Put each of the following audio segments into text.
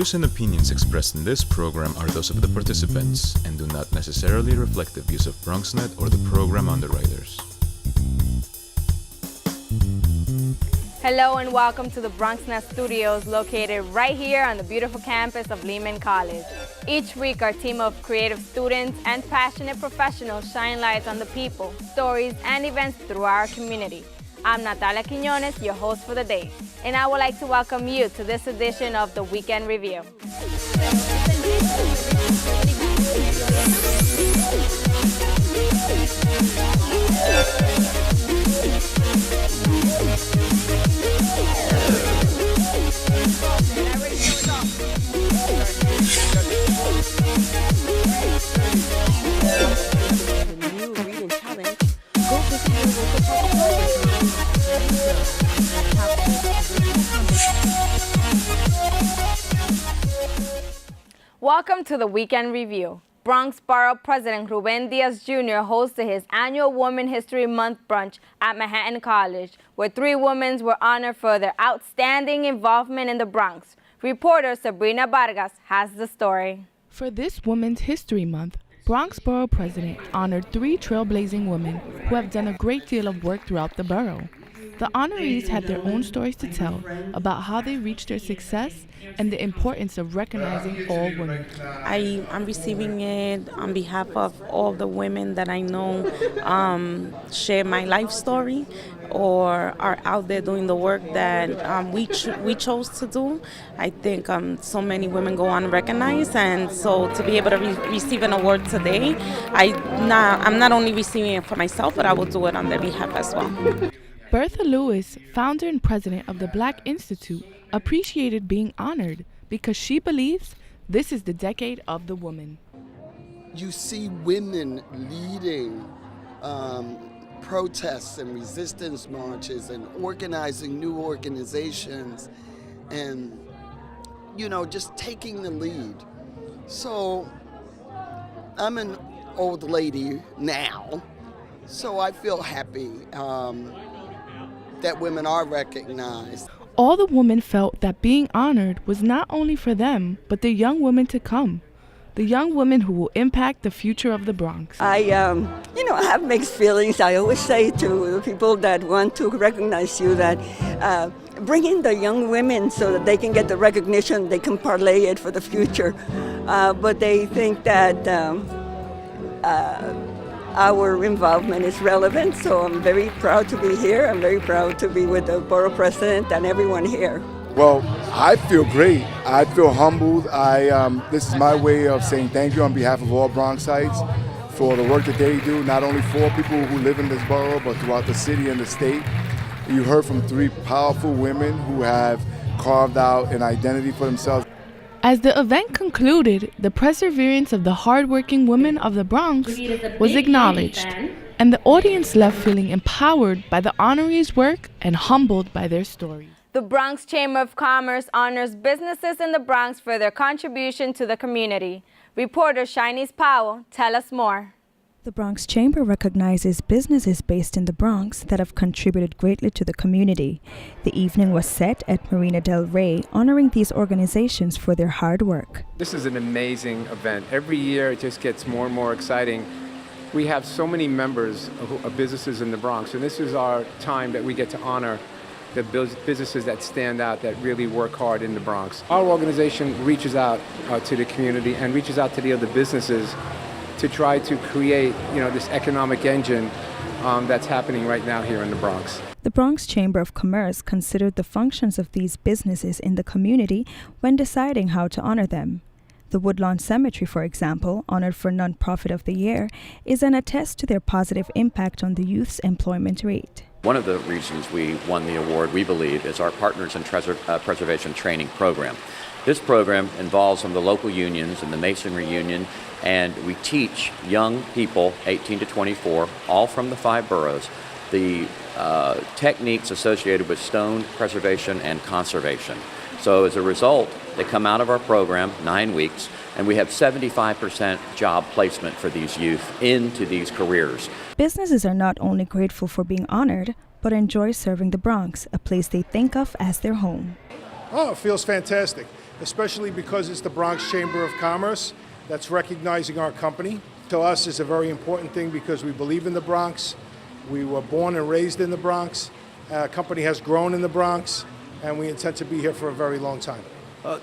views and opinions expressed in this program are those of the participants and do not necessarily reflect the views of BronxNet or the program underwriters. Hello and welcome to the BronxNet studios located right here on the beautiful campus of Lehman College. Each week our team of creative students and passionate professionals shine lights on the people, stories, and events through our community. I'm Natalia Quiñones, your host for the day, and I would like to welcome you to this edition of the Weekend Review. Welcome to the Weekend Review. Bronx Borough President Ruben Diaz Jr. hosted his annual Women History Month brunch at Manhattan College, where 3 women were honored for their outstanding involvement in the Bronx. Reporter Sabrina Vargas has the story. For this Women's History Month, Bronx Borough President honored 3 trailblazing women who have done a great deal of work throughout the borough. The honorees had their own stories to tell about how they reached their success and the importance of recognizing all women. I'm receiving it on behalf of all the women that I know share my life story or are out there doing the work that we chose to do. I think so many women go unrecognized, and so to be able to receive an award today, I'm not only receiving it for myself, but I will do it on their behalf as well. Bertha Lewis, founder and president of the Black Institute, appreciated being honored because she believes this is the decade of the woman. You see women leading protests and resistance marches and organizing new organizations and, just taking the lead. So I'm an old lady now, so I feel happy that women are recognized. All the women felt that being honored was not only for them, but the young women to come. The young women who will impact the future of the Bronx. I have mixed feelings. I always say to the people that want to recognize you that bring in the young women so that they can get the recognition, they can parlay it for the future. But they think that our involvement is relevant, so I'm very proud to be here. I'm very proud to be with the borough president and everyone here. Well, I feel great. I feel humbled. This is my way of saying thank you on behalf of all Bronxites for the work that they do, not only for people who live in this borough, but throughout the city and the state. You heard from 3 powerful women who have carved out an identity for themselves. As the event concluded, the perseverance of the hardworking women of the Bronx was acknowledged, and the audience left feeling empowered by the honorees' work and humbled by their stories. The Bronx Chamber of Commerce honors businesses in the Bronx for their contribution to the community. Reporter Shinice Powell, tell us more. The Bronx Chamber recognizes businesses based in the Bronx that have contributed greatly to the community. The evening was set at Marina del Rey, honoring these organizations for their hard work. This is an amazing event. Every year it just gets more and more exciting. We have so many members of businesses in the Bronx, and this is our time that we get to honor the businesses that stand out, that really work hard in the Bronx. Our organization reaches out to the community and reaches out to the other businesses to try to create, this economic engine that's happening right now here in the Bronx. The Bronx Chamber of Commerce considered the functions of these businesses in the community when deciding how to honor them. The Woodlawn Cemetery, for example, honored for Nonprofit of the Year, is an attest to their positive impact on the youth's employment rate. One of the reasons we won the award, we believe, is our Partners in Preservation Training Program. This program involves some of the local unions and the Masonry Union, and we teach young people, 18 to 24, all from the 5 boroughs, the techniques associated with stone preservation and conservation. So as a result, they come out of our program 9 weeks, and we have 75% job placement for these youth into these careers. Businesses are not only grateful for being honored, but enjoy serving the Bronx, a place they think of as their home. Oh, it feels fantastic. especially because it's the Bronx Chamber of Commerce that's recognizing our company. To us, it's a very important thing because we believe in the Bronx. We were born and raised in the Bronx. Our company has grown in the Bronx, and we intend to be here for a very long time.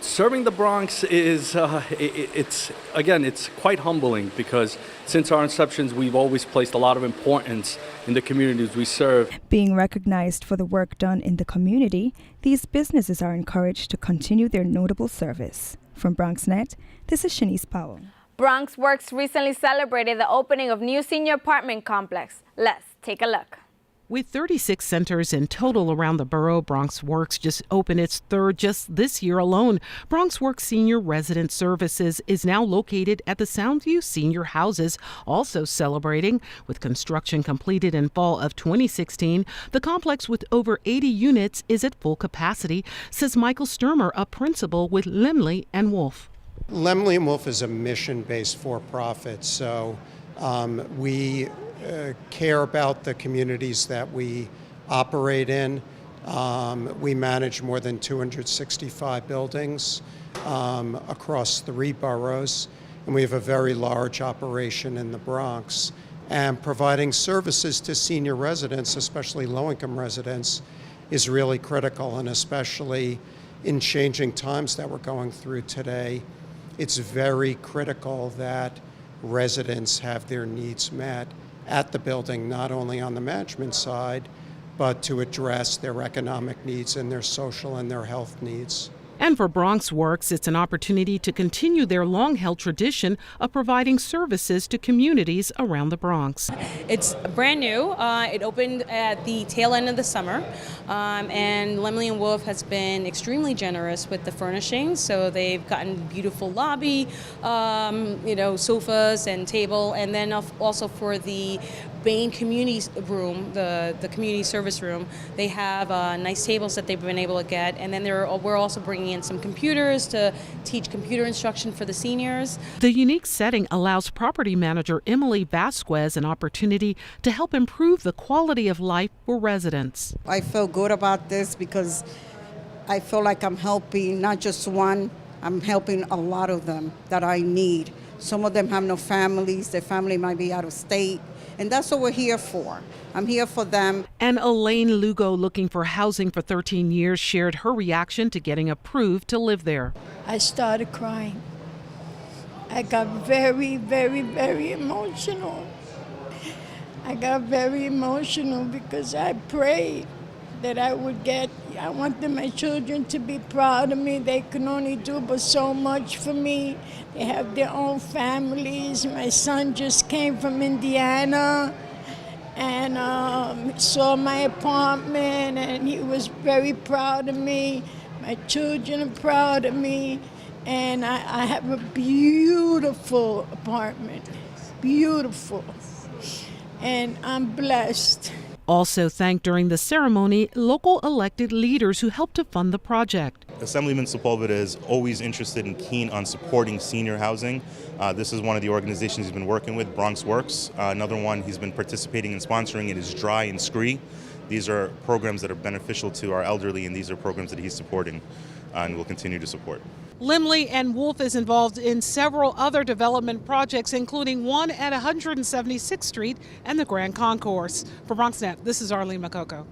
Serving the Bronx is, it's quite humbling because since our inceptions, we've always placed a lot of importance in the communities we serve. Being recognized for the work done in the community, these businesses are encouraged to continue their notable service. From BronxNet, this is Shanice Powell. Bronx Works recently celebrated the opening of new senior apartment complex. Let's take a look. With 36 centers in total around the borough, Bronx Works just opened its third just this year alone. Bronx Works Senior Resident Services is now located at the Soundview Senior Houses, also celebrating. With construction completed in fall of 2016, the complex with over 80 units is at full capacity, says Michael Sturmer, a principal with Lemley and Wolf. Lemley & Wolf is a mission-based for-profit, so we care about the communities that we operate in. We manage more than 265 buildings across 3 boroughs, and we have a very large operation in the Bronx. And providing services to senior residents, especially low-income residents, is really critical, and especially in changing times that we're going through today, it's very critical that residents have their needs met at the building, not only on the management side, but to address their economic needs and their social and their health needs. And for Bronx Works, it's an opportunity to continue their long-held tradition of providing services to communities around the Bronx. It's brand new. It opened at the tail end of the summer, and Lemley & Wolf has been extremely generous with the furnishings. So they've gotten beautiful lobby, sofas and table, and then also for the Bain community room, the community service room, they have nice tables that they've been able to get, and then we're also bringing in some computers to teach computer instruction for the seniors. The unique setting allows property manager Emily Vasquez an opportunity to help improve the quality of life for residents. I feel good about this because I feel like I'm helping not just one, I'm helping a lot of them that I need. Some of them have no families, their family might be out of state. And that's what we're here for. I'm here for them. And Elaine Lugo, looking for housing for 13 years, shared her reaction to getting approved to live there. I started crying. I got very, very, very emotional. I got very emotional because I prayed that I wanted my children to be proud of me. They can only do but so much for me. They have their own families. My son just came from Indiana and saw my apartment, and he was very proud of me. My children are proud of me, and I have a beautiful apartment, beautiful, and I'm blessed. Also thanked during the ceremony local elected leaders who helped to fund the project. Assemblyman Sepulveda is always interested and keen on supporting senior housing. This is one of the organizations he's been working with, Bronx Works. Another one he's been participating and sponsoring is Dry and Scree. These are programs that are beneficial to our elderly, and these are programs that he's supporting and will continue to support. Lemley and Wolf is involved in several other development projects, including one at 176th Street and the Grand Concourse. For BronxNet, this is Arlene Makoko.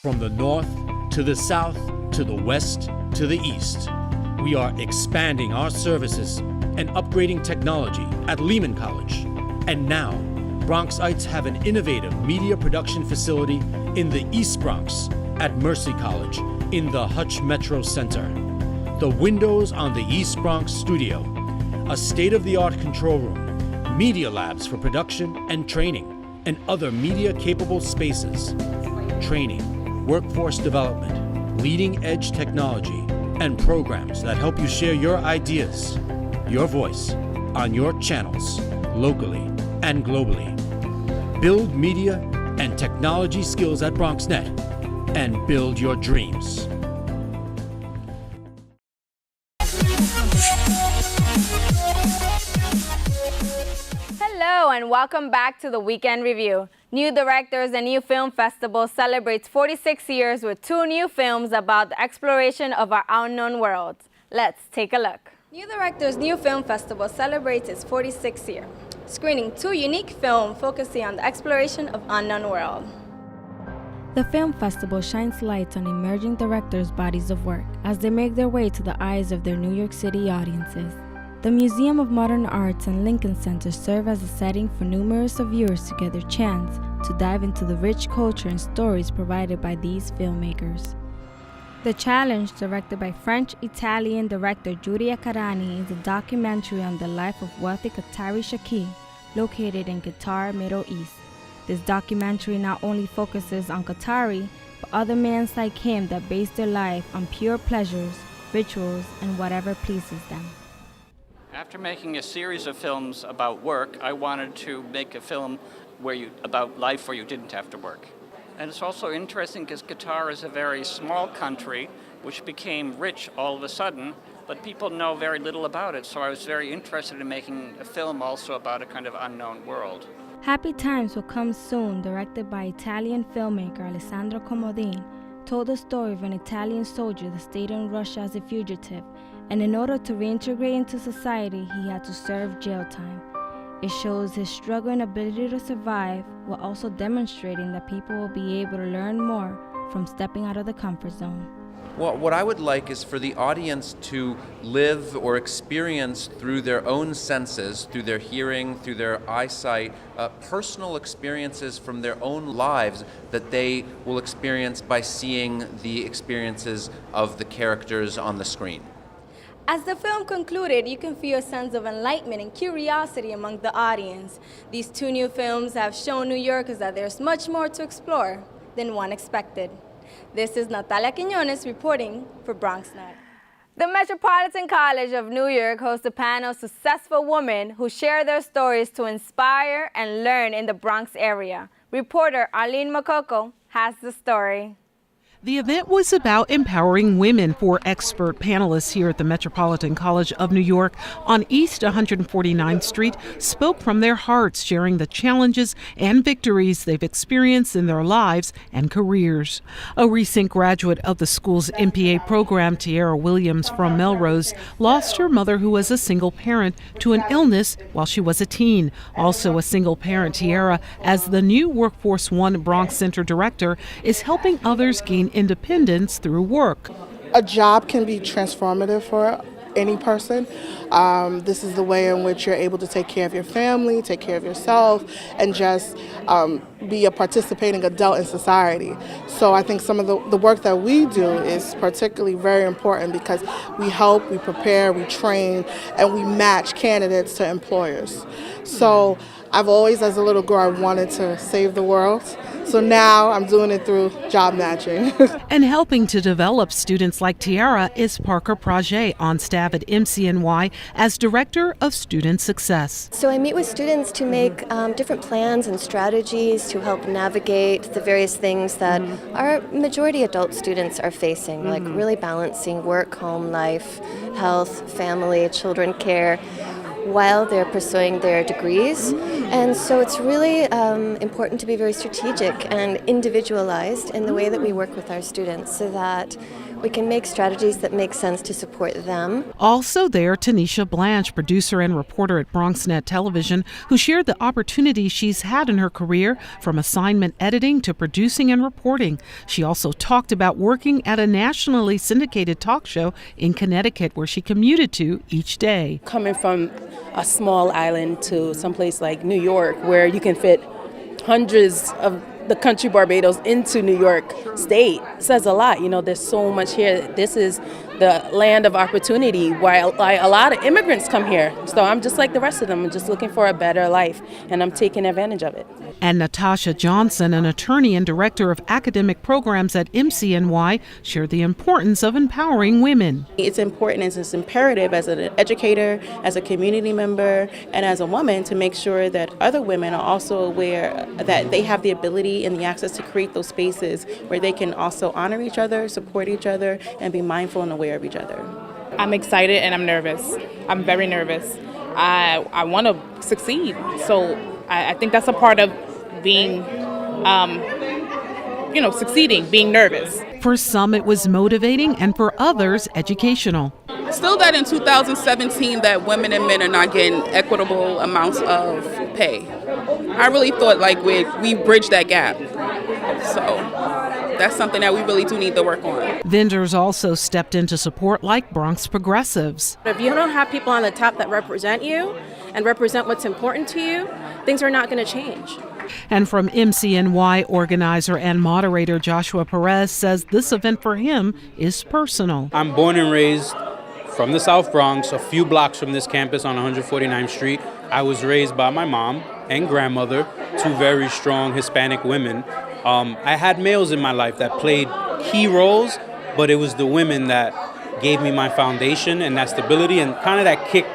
From the north to the south to the west to the east, we are expanding our services and upgrading technology at Lehman College. And now, Bronxites have an innovative media production facility in the East Bronx at Mercy College in the Hutch Metro Center. The windows on the East Bronx studio, a state-of-the-art control room, media labs for production and training, and other media-capable spaces. Training, workforce development, leading-edge technology, and programs that help you share your ideas, your voice, on your channels, locally and globally. Build media and technology skills at BronxNet and build your dreams. Hello and welcome back to the Weekend Review. New Directors and New Film Festival celebrates 46 years with 2 new films about the exploration of our unknown world. Let's take a look. New Directors New Film Festival celebrates its 46th year, screening 2 unique films focusing on the exploration of unknown world. The film festival shines light on emerging directors' bodies of work as they make their way to the eyes of their New York City audiences. The Museum of Modern Arts and Lincoln Center serve as a setting for numerous viewers to get their chance to dive into the rich culture and stories provided by these filmmakers. The Challenge, directed by French-Italian director Giulia Carani, is a documentary on the life of wealthy Qatari Shaki, located in Qatar, Middle East. This documentary not only focuses on Qatari, but other men like him that base their life on pure pleasures, rituals, and whatever pleases them. After making a series of films about work, I wanted to make a film about life where you didn't have to work. And it's also interesting because Qatar is a very small country which became rich all of a sudden, but people know very little about it. So I was very interested in making a film also about a kind of unknown world. Happy Times Will Come Soon, directed by Italian filmmaker Alessandro Comodin, told the story of an Italian soldier that stayed in Russia as a fugitive, and in order to reintegrate into society, he had to serve jail time. It shows his struggle and ability to survive, while also demonstrating that people will be able to learn more from stepping out of the comfort zone. Well, what I would like is for the audience to live or experience through their own senses, through their hearing, through their eyesight, personal experiences from their own lives that they will experience by seeing the experiences of the characters on the screen. As the film concluded, you can feel a sense of enlightenment and curiosity among the audience. These 2 new films have shown New Yorkers that there's much more to explore than one expected. This is Natalia Quiñones reporting for BronxNet. The Metropolitan College of New York hosts a panel of successful women who share their stories to inspire and learn in the Bronx area. Reporter Arlene Makoko has the story. The event was about empowering women. 4 expert panelists here at the Metropolitan College of New York on East 149th Street spoke from their hearts, sharing the challenges and victories they've experienced in their lives and careers. A recent graduate of the school's MPA program, Tiara Williams from Melrose, lost her mother, who was a single parent, to an illness while she was a teen. Also a single parent, Tiara, as the new Workforce One Bronx Center director, is helping others gain independence through work. A job can be transformative for any person. This is the way in which you're able to take care of your family, take care of yourself, and just be a participating adult in society. So I think some of the work that we do is particularly very important because we help, we prepare, we train, and we match candidates to employers. So I've always, as a little girl, I wanted to save the world. So now I'm doing it through job matching. And helping to develop students like Tiara is Parker Prage, on staff at MCNY as Director of Student Success. So I meet with students to make different plans and strategies to help navigate the various things that our majority adult students are facing, like really balancing work, home life, health, family, children care, while they're pursuing their degrees. And so it's really important to be very strategic and individualized in the way that we work with our students so that we can make strategies that make sense to support them. Also there, Tanisha Blanche, producer and reporter at BronxNet Television, who shared the opportunities she's had in her career, from assignment editing to producing and reporting. She also talked about working at a nationally syndicated talk show in Connecticut, where she commuted to each day. Coming from a small island to someplace like New York, where you can fit hundreds of the country Barbados into New York State, says a lot. You know, there's so much here. This is the land of opportunity, while a lot of immigrants come here. So I'm just like the rest of them. I'm just looking for a better life, and I'm taking advantage of it. And Natasha Johnson, an attorney and director of academic programs at MCNY, shared the importance of empowering women. It's important and it's imperative as an educator, as a community member, and as a woman to make sure that other women are also aware that they have the ability and the access to create those spaces where they can also honor each other, support each other, and be mindful and aware of each other. I'm excited and I'm nervous. I'm very nervous. I want to succeed. So I think that's a part of being, succeeding, being nervous. For some, it was motivating, and for others, educational. Still that in 2017 that women and men are not getting equitable amounts of pay. I really thought like we bridged that gap. So that's something that we really do need to work on. Vendors also stepped in to support, like Bronx Progressives. If you don't have people on the top that represent you and represent what's important to you, things are not going to change. And from MCNY organizer and moderator Joshua Perez says this event for him is personal. I'm born and raised from the South Bronx, a few blocks from this campus on 149th Street. I was raised by my mom and grandmother, two very strong Hispanic women. I had males in my life that played key roles, but it was the women that gave me my foundation and that stability and kind of that kick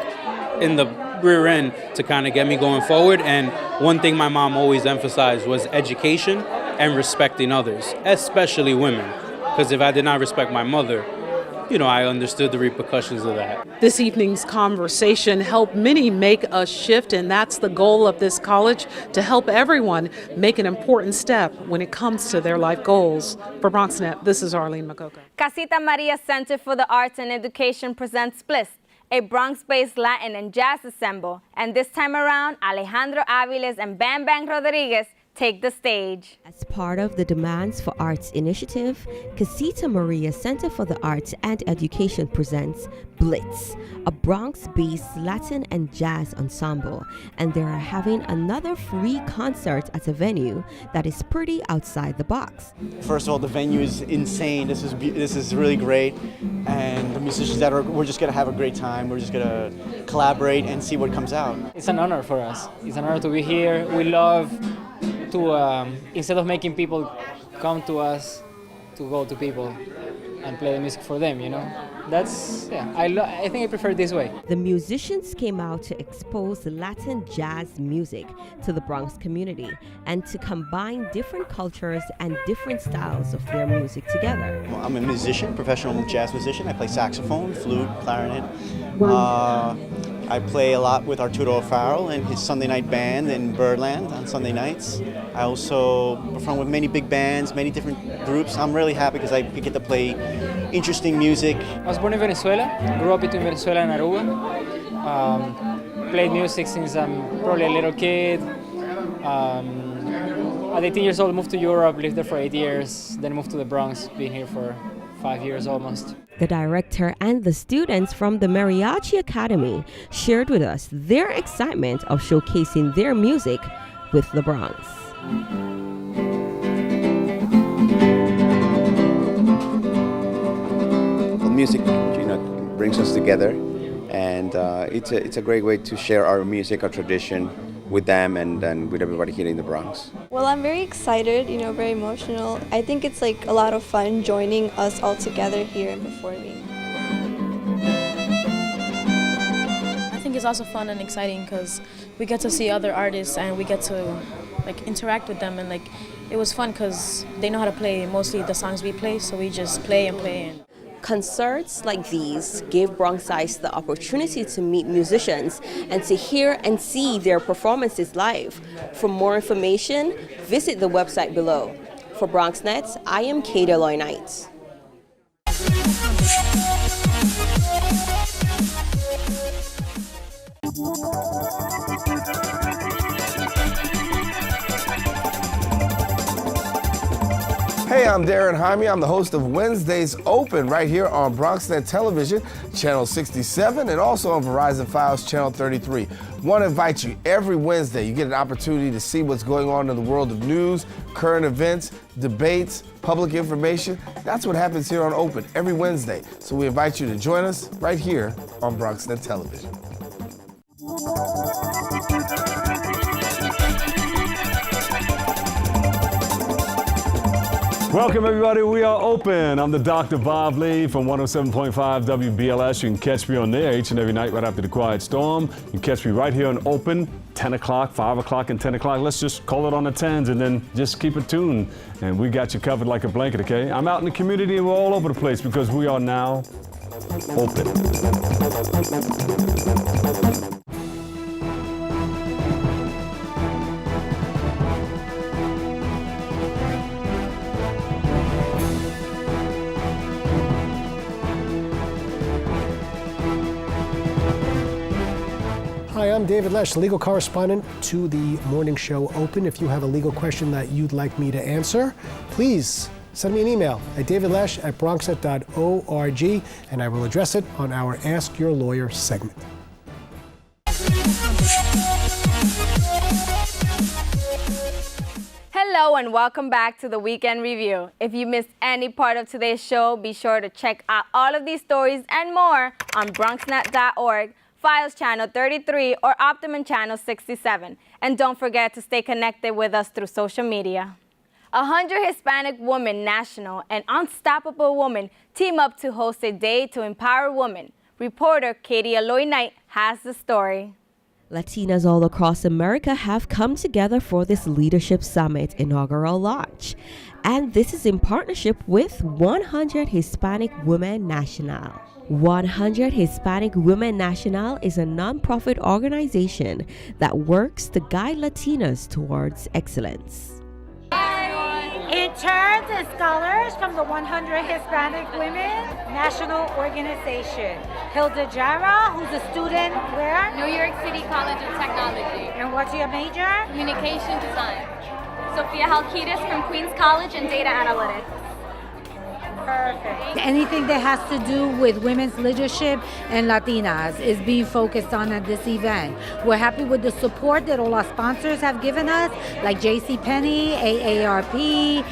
in the rear end to kind of get me going forward. And one thing my mom always emphasized was education and respecting others, especially women. Because if I did not respect my mother, I understood the repercussions of that. This evening's conversation helped many make a shift, and that's the goal of this college, to help everyone make an important step when it comes to their life goals. For BronxNet, this is Arlene Makoko. Casita Maria Center for the Arts and Education presents Bliss, a Bronx-based Latin and jazz ensemble. And this time around, Alejandro Aviles and Bam Bam Rodriguez take the stage. As part of the Demands for Arts initiative, Casita Maria Center for the Arts and Education presents Blitz, a Bronx-based Latin and jazz ensemble, and they are having another free concert at a venue that is pretty outside the box. First of all, the venue is insane. This is really great, and the musicians we're just gonna have a great time. We're just gonna collaborate and see what comes out. It's an honor for us. It's an honor to be here. We love to, instead of making people come to us, to go to people and play the music for them, That's, I think I prefer it this way. The musicians came out to expose Latin jazz music to the Bronx community and to combine different cultures and different styles of their music together. Well, I'm a musician, professional jazz musician. I play saxophone, flute, clarinet. I play a lot with Arturo Farrell and his Sunday night band in Birdland on Sunday nights. I also perform with many big bands, many different groups. I'm really happy because I get to play interesting music. I was born in Venezuela, grew up between Venezuela and Aruba. Played music since I'm probably a little kid. At 18 years old, moved to Europe, lived there for 8 years, then moved to the Bronx, been here for 5 years almost. The director and the students from the Mariachi Academy shared with us their excitement of showcasing their music with the Bronx. Well, music, brings us together, and it's a great way to share our music, our tradition, with them and with everybody here in the Bronx. Well, I'm very excited, very emotional. I think it's like a lot of fun joining us all together here and performing. I think it's also fun and exciting because we get to see other artists and we get to interact with them, and it was fun because they know how to play mostly the songs we play, so we just play and play. Concerts like these give Bronxites the opportunity to meet musicians and to hear and see their performances live. For more information, visit the website below. For BronxNet, I am Kate Eloy Knight. Hey, I'm Darren Jaime. I'm the host of Wednesdays Open right here on BronxNet Television, Channel 67, and also on Verizon Files, Channel 33. Want to invite you every Wednesday. You get an opportunity to see what's going on in the world of news, current events, debates, public information. That's what happens here on Open every Wednesday. So we invite you to join us right here on BronxNet Television. Welcome, everybody. We are open. I'm the Dr. Bob Lee from 107.5 WBLS. You can catch me on there each and every night right after the Quiet Storm. You can catch me right here on Open, 10 o'clock, 5 o'clock, and 10 o'clock. Let's just call it on the 10s and then just keep it tuned. And we got you covered like a blanket, okay? I'm out in the community and we're all over the place because we are now open. Hi, I'm David Lesh, legal correspondent to the morning show Open. If you have a legal question that you'd like me to answer, please send me an email at davidlesh@bronxnet.org, and I will address it on our Ask Your Lawyer segment. Hello and welcome back to the Weekend Review. If you missed any part of today's show, be sure to check out all of these stories and more on BronxNet.org, Files Channel 33, or Optimum Channel 67. And don't forget to stay connected with us through social media. 100 Hispanic Women National and Unstoppable Women team up to host a day to empower women. Reporter Katie Aloy Knight has the story. Latinas all across America have come together for this Leadership Summit inaugural launch. And this is in partnership with 100 Hispanic Women National. 100 Hispanic Women National is a nonprofit organization that works to guide Latinas towards excellence. Interns and scholars from the 100 Hispanic Women National Organization. Hilda Jara, who's a student where? New York City College of Technology. And what's your major? Communication Design. Sophia Halkitis from Queens College in Data Analytics. Perfect. Anything that has to do with women's leadership and Latinas is being focused on at this event. We're happy with the support that all our sponsors have given us, like JCPenney, AARP,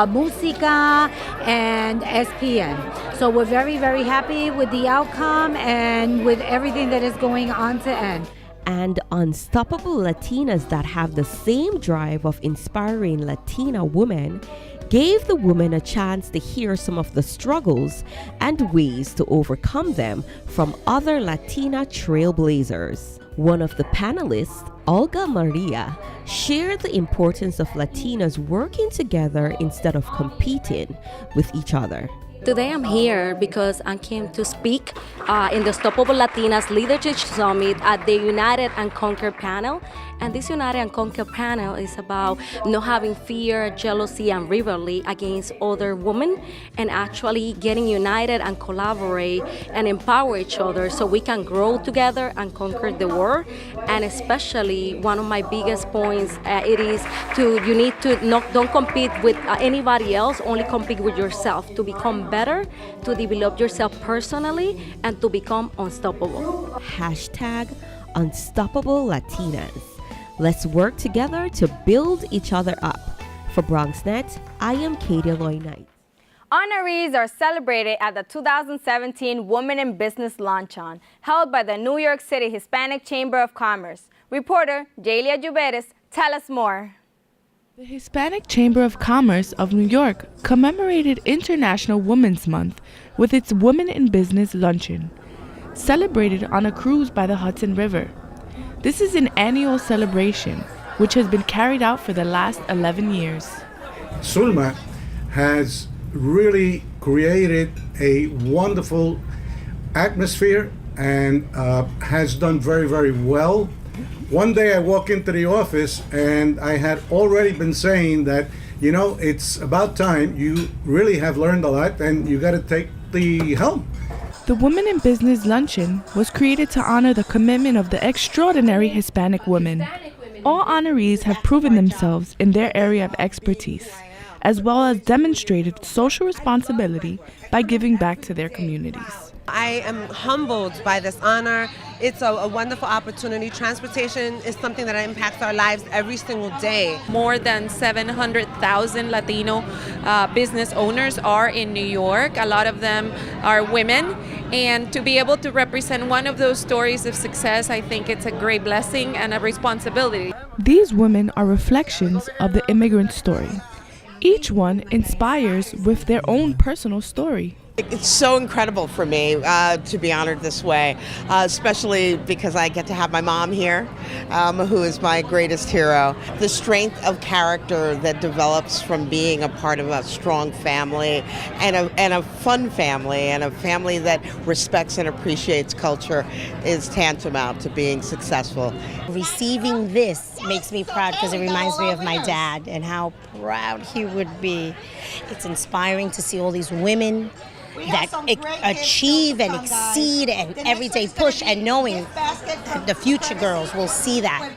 Musica, and SPN. So we're very, very happy with the outcome and with everything that is going on to end. And unstoppable Latinas that have the same drive of inspiring Latina women gave the women a chance to hear some of the struggles and ways to overcome them from other Latina trailblazers. One of the panelists, Olga Maria, shared the importance of Latinas working together instead of competing with each other. Today I'm here because I came to speak in the Unstoppable Latinas Leadership Summit at the United and Conquer panel. And this United and Conquer panel is about not having fear, jealousy, and rivalry against other women, and actually getting united and collaborate and empower each other so we can grow together and conquer the world. And especially one of my biggest points it is you need to don't compete with anybody else, only compete with yourself to become better, to develop yourself personally, and to become unstoppable. Hashtag Unstoppable Latinas. Let's work together to build each other up. For BronxNet, I am Katie Aloy Knight. Honorees are celebrated at the 2017 Women in Business Luncheon, held by the New York City Hispanic Chamber of Commerce. Reporter Jaylia Juberes, tell us more. The Hispanic Chamber of Commerce of New York commemorated International Women's Month with its Women in Business Luncheon, celebrated on a cruise by the Hudson River. This is an annual celebration which has been carried out for the last 11 years. Sulma has really created a wonderful atmosphere and has done very, very well. One day I walk into the office and I had already been saying that, you know, it's about time. You really have learned a lot and you got to take the helm. The Women in Business Luncheon was created to honor the commitment of the extraordinary Hispanic women. All honorees have proven themselves in their area of expertise, as well as demonstrated social responsibility by giving back to their communities. I am humbled by this honor. It's a wonderful opportunity. Transportation is something that impacts our lives every single day. More than 700,000 Latino business owners are in New York. A lot of them are women. And to be able to represent one of those stories of success, I think it's a great blessing and a responsibility. These women are reflections of the immigrant story. Each one inspires with their own personal story. It's so incredible for me to be honored this way, especially because I get to have my mom here, who is my greatest hero. The strength of character that develops from being a part of a strong family and a fun family and a family that respects and appreciates culture is tantamount to being successful. Receiving this makes me proud because it reminds me of my dad and how proud he would be. It's inspiring to see all these women that achieve and exceed and every day push, and knowing the future girls will see that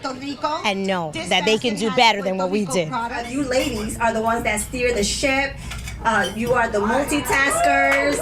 and know that they can do better than what we did. You ladies are the ones that steer the ship. You are the multitaskers.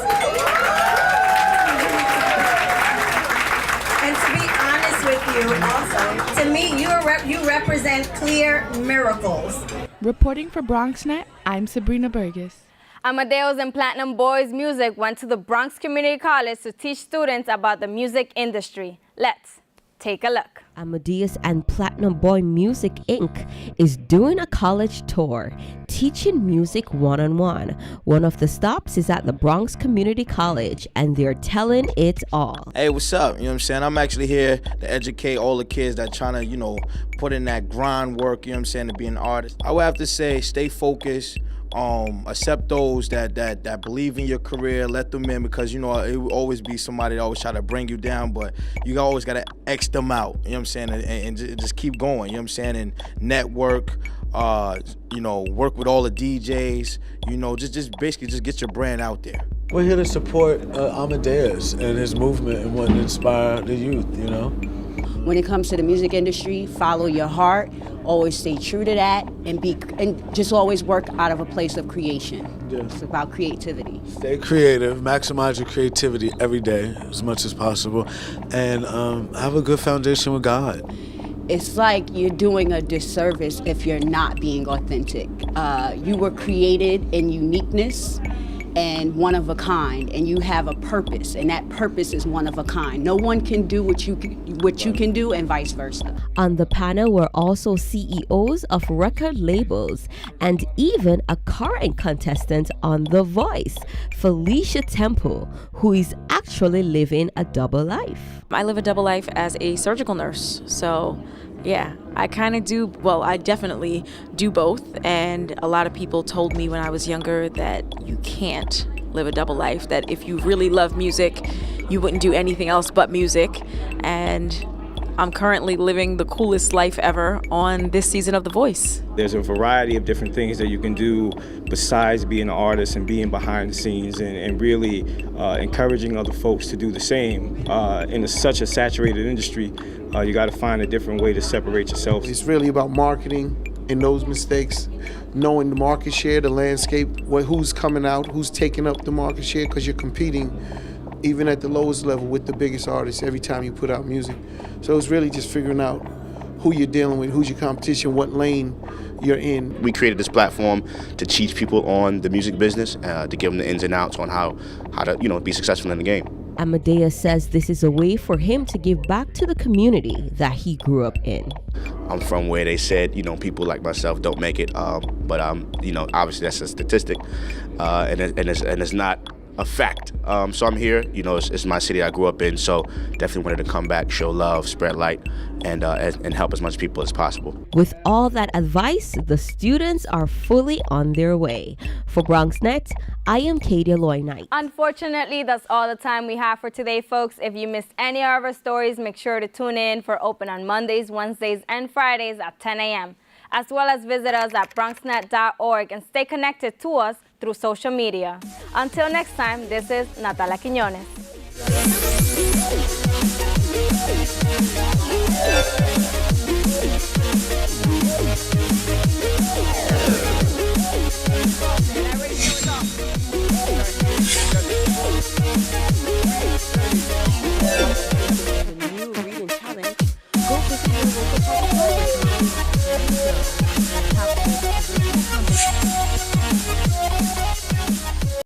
And to be honest with you, also, to me, you represent clear miracles. Reporting for BronxNet, I'm Sabrina Burgess. Amadeus and Platinum Boys Music went to the Bronx Community College to teach students about the music industry. Let's take a look. Amadeus and Platinum Boy Music Inc. is doing a college tour, teaching music one-on-one. One of the stops is at the Bronx Community College, and they're telling it all. Hey, what's up? You know what I'm saying? I'm actually here to educate all the kids that trying to, put in that grind work, you know what I'm saying, to be an artist. I would have to say, stay focused. Accept those that believe in your career, let them in, because it will always be somebody that always try to bring you down, but you always gotta X them out, you know what I'm saying, and just keep going, you know what I'm saying, and network, work with all the DJs, just basically just get your brand out there. We're here to support Amadeus and his movement and what inspire the youth, When it comes to the music industry, follow your heart, always stay true to that, and just always work out of a place of creation. Yeah. It's about creativity. Stay creative, maximize your creativity every day as much as possible, and have a good foundation with God. It's like you're doing a disservice if you're not being authentic. You were created in uniqueness and one of a kind, and you have a purpose, and that purpose is one of a kind. No one can do what you can do, and vice versa. On the panel were also CEOs of record labels and even a current contestant on The Voice, Felicia Temple, who is actually living a double life. I live a double life as a surgical nurse, so yeah, I definitely do both, and a lot of people told me when I was younger that you can't live a double life, that if you really love music, you wouldn't do anything else but music, and I'm currently living the coolest life ever on this season of The Voice. There's a variety of different things that you can do besides being an artist and being behind the scenes, and really encouraging other folks to do the same. In such a saturated industry, you got to find a different way to separate yourself. It's really about marketing and those mistakes, knowing the market share, the landscape, who's coming out, who's taking up the market share, because you're competing even at the lowest level with the biggest artists every time you put out music. So it's really just figuring out who you're dealing with, who's your competition, what lane you're in. We created this platform to teach people on the music business, to give them the ins and outs on how to be successful in the game. Amadeus says this is a way for him to give back to the community that he grew up in. I'm from where they said, people like myself don't make it, but obviously that's a statistic, and it's not a fact. So I'm here, it's my city I grew up in, so definitely wanted to come back, show love, spread light, and help as much people as possible. With all that advice, the students are fully on their way. For BronxNet, I am Katie Loy Knight. Unfortunately, that's all the time we have for today, folks. If you missed any of our stories, make sure to tune in for Open on Mondays, Wednesdays, and Fridays at 10 a.m. as well as visit us at bronxnet.org and stay connected to us through social media. Until next time, this is Natalia Quiñones. Go visit your local public library.